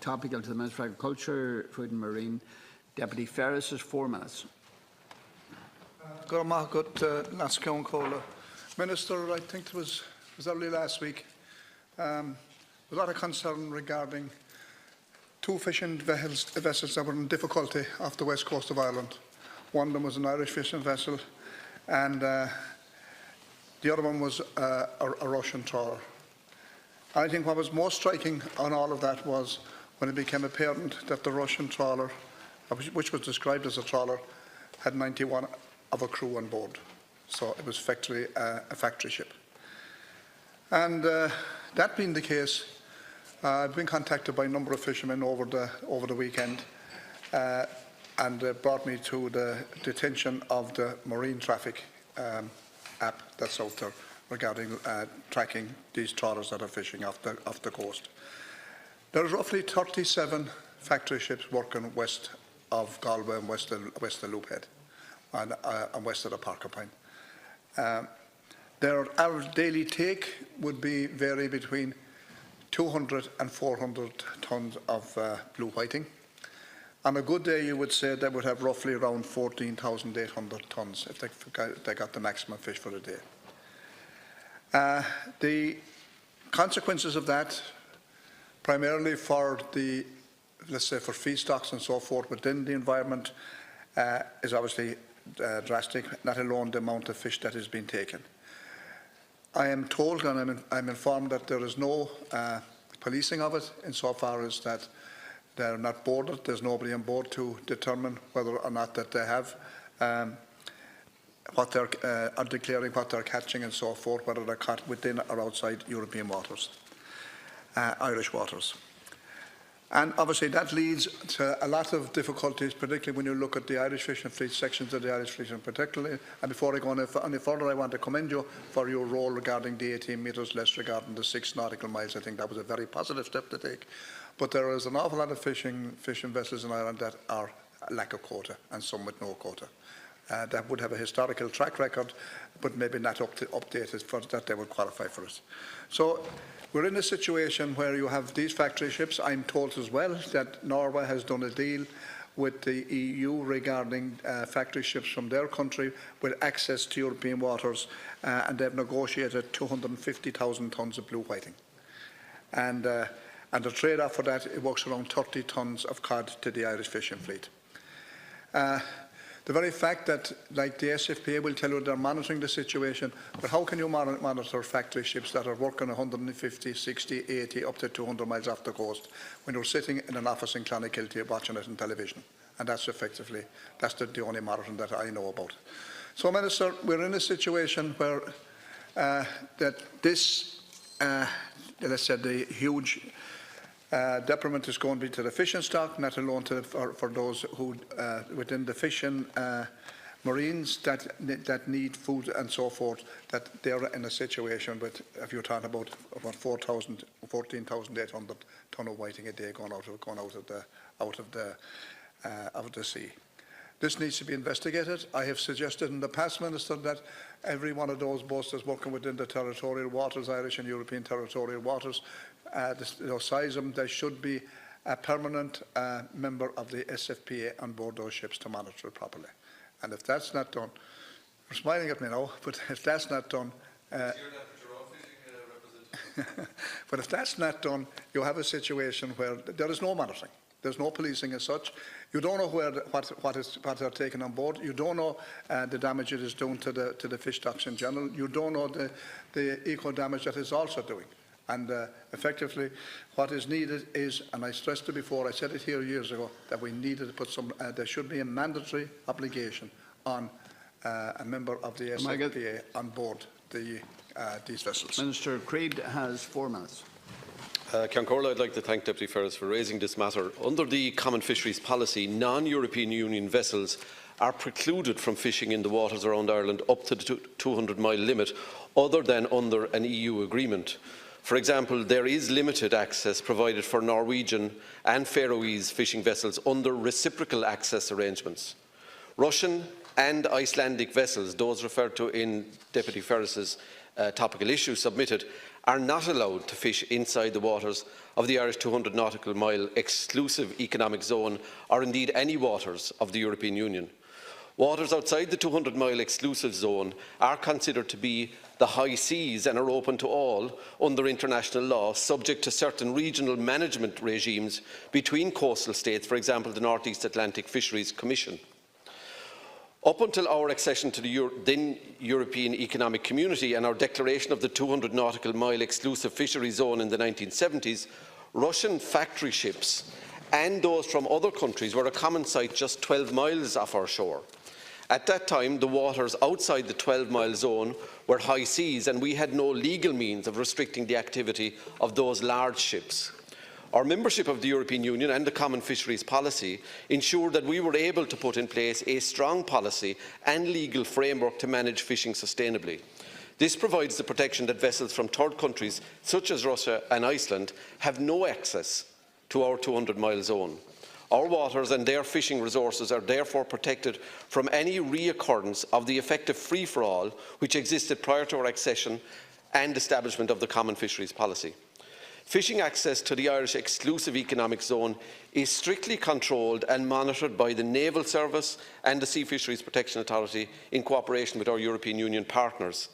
Topical to the Minister for Agriculture, Food and Marine. Deputy Ferris is 4 minutes. Minister, I think it was early last week. A lot of concern regarding two fishing vessels that were in difficulty off the west coast of Ireland. One of them was an Irish fishing vessel, and the other one was a Russian trawler. I think what was most striking on all of that was when it became apparent that the Russian trawler, which was described as a trawler, had 91 of a crew on board. So it was a factory ship. And that being the case, I've been contacted by a number of fishermen over the weekend, and brought me to the detention of the marine traffic app that's out there regarding tracking these trawlers that are fishing off the coast. There are roughly 37 factory ships working west of Galway and west of Loophead and west of the Porcupine. Their average daily take would vary between 200 and 400 tonnes of blue whiting. On a good day, you would say they would have roughly around 14,800 tonnes if they got the maximum fish for the day. The consequences of that, primarily for let's say for feedstocks and so forth within the environment, is obviously drastic, not alone the amount of fish that is being taken. I am told and I'm informed that there is no policing of it insofar as that they're not boarded. There's nobody on board to determine whether or not that they have what they're are declaring what they're catching and so forth, whether they're caught within or outside European waters, Irish waters. And obviously that leads to a lot of difficulties, particularly when you look at the Irish fishing fleet, sections of the Irish fishing particularly. And before I go any further, I want to commend you for your role regarding the 18 metres less regarding the 6 nautical miles. I think that was a very positive step to take. But there is an awful lot of fishing vessels in Ireland that are lack of quota, and some with no quota. That would have a historical track record, but maybe not updated for that they would qualify for it. So we're in a situation where you have these factory ships. I'm told as well that Norway has done a deal with the EU regarding factory ships from their country with access to European waters, and they've negotiated 250,000 tonnes of blue whiting. And the trade-off for that, it works around 30 tonnes of cod to the Irish fishing fleet. The very fact that, like the SFPA will tell you they're monitoring the situation, but how can you monitor factory ships that are working 150, 60, 80, up to 200 miles off the coast when you're sitting in an office in Clonakilty watching it on television? And that's effectively, that's the only monitoring that I know about. So, Minister, we're in a situation where that this, let's say, the huge detriment is going to be to the fishing stock, not alone for those who within the fishing marines that need food and so forth, that they're in a situation with, if you're talking about 14,800 tonne of whiting a day going out of the sea. This needs to be investigated. I have suggested in the past, Minister, that every one of those boats that's working within the territorial waters, Irish and European territorial waters, size them, there should be a permanent member of the SFPA on board those ships to monitor it properly. And if that's not done, you're smiling at me now, but if that's not done, but if that's not done, you have a situation where there is no monitoring. There's no policing as such. You don't know what they're taking on board. You don't know the damage it is doing to the fish stocks in general. You don't know the eco damage that it's also doing. And effectively, what is needed is, and I stressed it before, I said it here years ago, that we needed to put some. There should be a mandatory obligation on a member of the SFPA on board these vessels. Minister Creed has 4 minutes. Ceann, I'd like to thank Deputy Ferris for raising this matter. Under the Common Fisheries Policy, non-European Union vessels are precluded from fishing in the waters around Ireland up to the 200-mile limit, other than under an EU agreement. For example, there is limited access provided for Norwegian and Faroese fishing vessels under reciprocal access arrangements. Russian and Icelandic vessels, those referred to in Deputy Ferris's topical issue submitted, are not allowed to fish inside the waters of the Irish 200 nautical mile exclusive economic zone, or indeed any waters of the European Union. Waters outside the 200-mile exclusive zone are considered to be the high seas and are open to all under international law, subject to certain regional management regimes between coastal states, for example the North East Atlantic Fisheries Commission. Up until our accession to the then European Economic Community and our declaration of the 200 nautical mile exclusive fishery zone in the 1970s, Russian factory ships and those from other countries were a common sight just 12 miles off our shore. At that time, the waters outside the 12-mile zone were high seas, and we had no legal means of restricting the activity of those large ships. Our membership of the European Union and the Common Fisheries Policy ensured that we were able to put in place a strong policy and legal framework to manage fishing sustainably. This provides the protection that vessels from third countries, such as Russia and Iceland, have no access to our 200-mile zone. Our waters and their fishing resources are therefore protected from any reoccurrence of the effective free-for-all which existed prior to our accession and establishment of the Common Fisheries Policy. Fishing access to the Irish exclusive economic zone is strictly controlled and monitored by the Naval Service and the Sea Fisheries Protection Authority in cooperation with our European Union partners.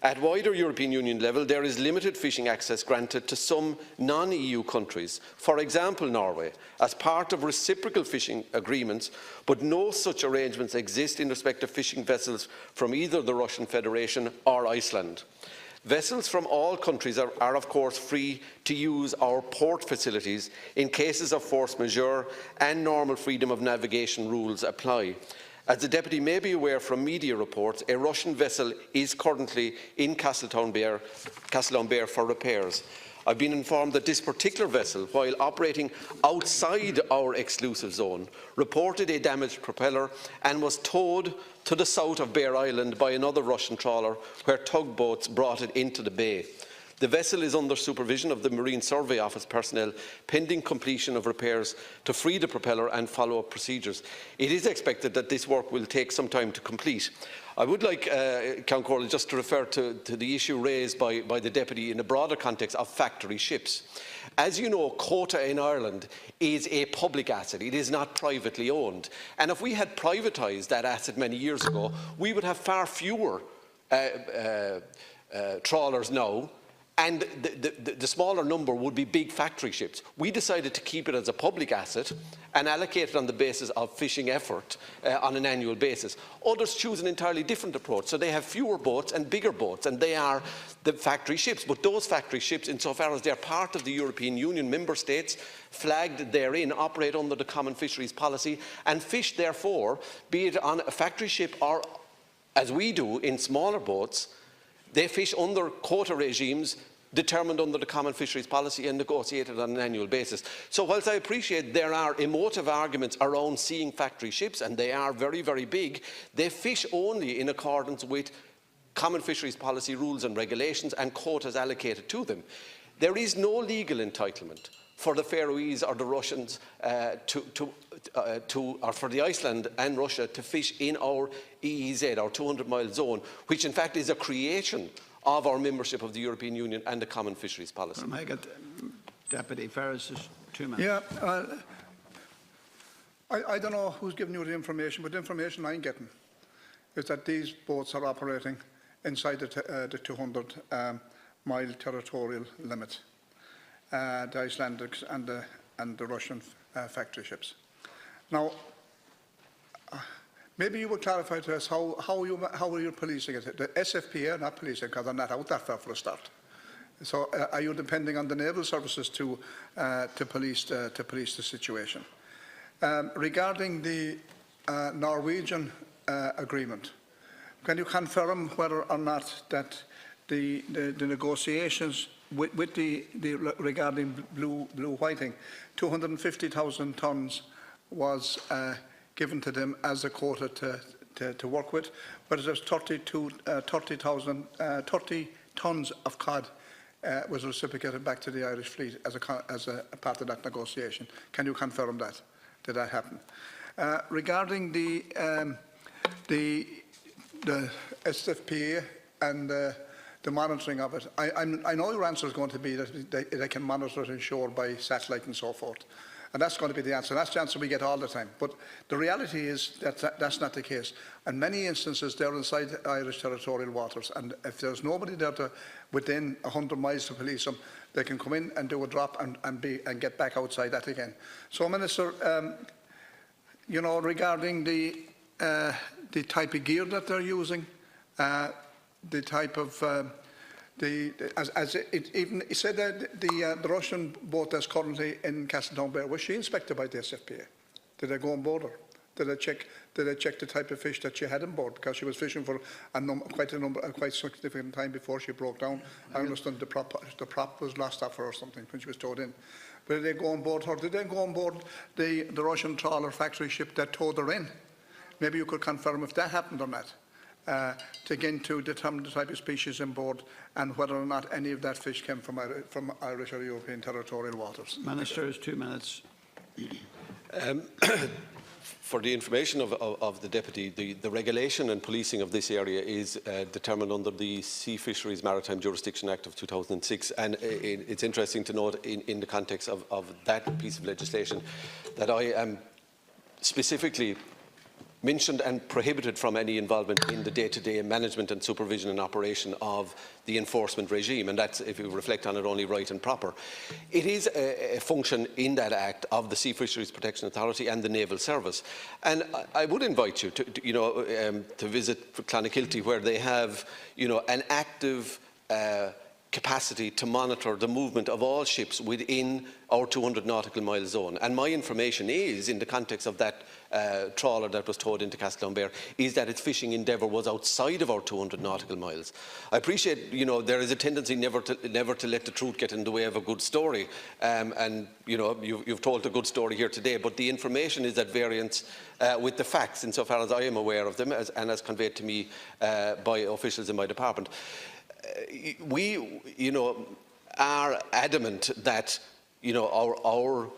At wider European Union level, there is limited fishing access granted to some non-EU countries, for example Norway, as part of reciprocal fishing agreements, but no such arrangements exist in respect of fishing vessels from either the Russian Federation or Iceland. Vessels from all countries are of course free to use our port facilities in cases of force majeure, and normal freedom of navigation rules apply. As the Deputy may be aware from media reports, a Russian vessel is currently in Castleonbere for repairs. I've been informed that this particular vessel, while operating outside our exclusive zone, reported a damaged propeller and was towed to the south of Bear Island by another Russian trawler, where tugboats brought it into the bay. The vessel is under supervision of the Marine Survey Office personnel, pending completion of repairs to free the propeller and follow-up procedures. It is expected that this work will take some time to complete. I would like, Count Corley, just to refer to the issue raised by the Deputy in a broader context of factory ships. As you know, quota in Ireland is a public asset. It is not privately owned. And if we had privatised that asset many years ago, we would have far fewer trawlers now, and the smaller number would be big factory ships. We decided to keep it as a public asset and allocate it on the basis of fishing effort on an annual basis. Others choose an entirely different approach, so they have fewer boats and bigger boats, and they are the factory ships. But those factory ships, insofar as they're part of the European Union member states, flagged therein, operate under the Common Fisheries Policy and fish, therefore, be it on a factory ship or, as we do, in smaller boats. They fish under quota regimes determined under the Common Fisheries Policy and negotiated on an annual basis. So whilst I appreciate there are emotive arguments around seeing factory ships, and they are very, very big, they fish only in accordance with Common Fisheries Policy rules and regulations and quotas allocated to them. There is no legal entitlement for the Faroese or the Russians or for the Iceland and Russia to fish in our EEZ, our 200-mile zone, which in fact is a creation of our membership of the European Union and the Common Fisheries Policy. I get Deputy Ferris, 2 minutes. Yeah, I don't know who's giving you the information, but the information I'm getting is that these boats are operating inside the 200-mile territorial limit. The Icelandics and the Russian factory ships. Now, maybe you would clarify to us how are you policing it? The SFPA are not policing because they're not out that far for a start. So, are you depending on the naval services to police the situation? Regarding the Norwegian agreement, can you confirm whether or not that the negotiations with regarding blue whiting, 250,000 tonnes was given to them as a quota to work with, but there's 30 tonnes of cod was reciprocated back to the Irish fleet as a part of that negotiation. Can you confirm that? Did that happen? Regarding the SFPA and the the monitoring of it. I know your answer is going to be that they can monitor it inshore by satellite and so forth. And that's going to be the answer. That's the answer we get all the time. But the reality is that that's not the case. In many instances, they're inside Irish territorial waters. And if there's nobody there within 100 miles to police them, they can come in and do a drop and get back outside that again. So, Minister, you know, regarding the type of gear that they're using, the type of it said that the Russian boat that's currently in Castletownbere, was she inspected by the SFPA? Did they go on board her? Did they check the type of fish that she had on board? Because she was fishing for quite significant time before she broke down. I understand the prop was lost off her or something when she was towed in. But did they go on board her? Did they go on board the Russian trawler factory ship that towed her in? Maybe you could confirm if that happened or not. To again to determine the type of species on board and whether or not any of that fish came from Irish or European territorial waters. Ministers, 2 minutes. For the information of the Deputy, the regulation and policing of this area is determined under the Sea Fisheries Maritime Jurisdiction Act of 2006, and it's interesting to note in the context of that piece of legislation that I am specifically mentioned and prohibited from any involvement in the day-to-day management and supervision and operation of the enforcement regime, and that's, if you reflect on it, only right and proper. It is a function in that Act of the Sea Fisheries Protection Authority and the Naval Service, and I would invite you to visit Clonakilty, where they have, you know, an active capacity to monitor the movement of all ships within our 200 nautical mile zone. And my information is, in the context of that trawler that was towed into Castletownbere, is that its fishing endeavour was outside of our 200 nautical miles. I appreciate, you know, there is a tendency never to let the truth get in the way of a good story, and you know, you've told a good story here today, but the information is at variance with the facts, insofar as I am aware of them, and as conveyed to me by officials in my department. We, you know, are adamant that, you know, our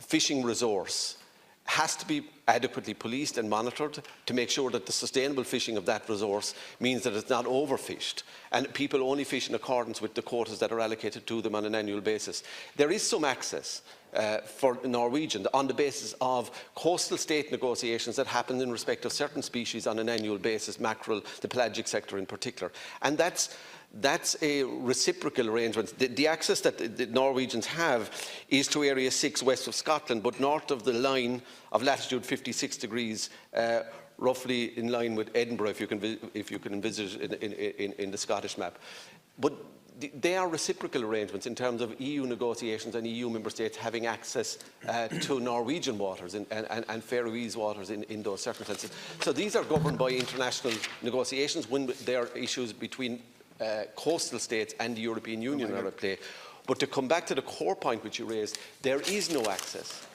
fishing resource has to be adequately policed and monitored to make sure that the sustainable fishing of that resource means that it's not overfished and people only fish in accordance with the quotas that are allocated to them on an annual basis. There is some access for Norwegians on the basis of coastal state negotiations that happen in respect of certain species on an annual basis, mackerel, the pelagic sector in particular. And that's a reciprocal arrangement. The access that the Norwegians have is to Area 6 west of Scotland, but north of the line of latitude 56 degrees, roughly in line with Edinburgh, if you can envisage in the Scottish map. But they are reciprocal arrangements in terms of EU negotiations and EU member states having access to Norwegian waters and Ferris waters in those circumstances. So these are governed by international negotiations when there are issues between coastal states and the European Union are at play. But to come back to the core point which you raised, there is no access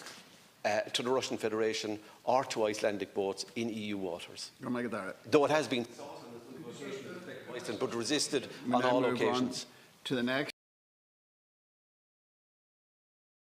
to the Russian Federation or to Icelandic boats in EU waters. Though it has been sought in the negotiations, but resisted on all occasions. To the next.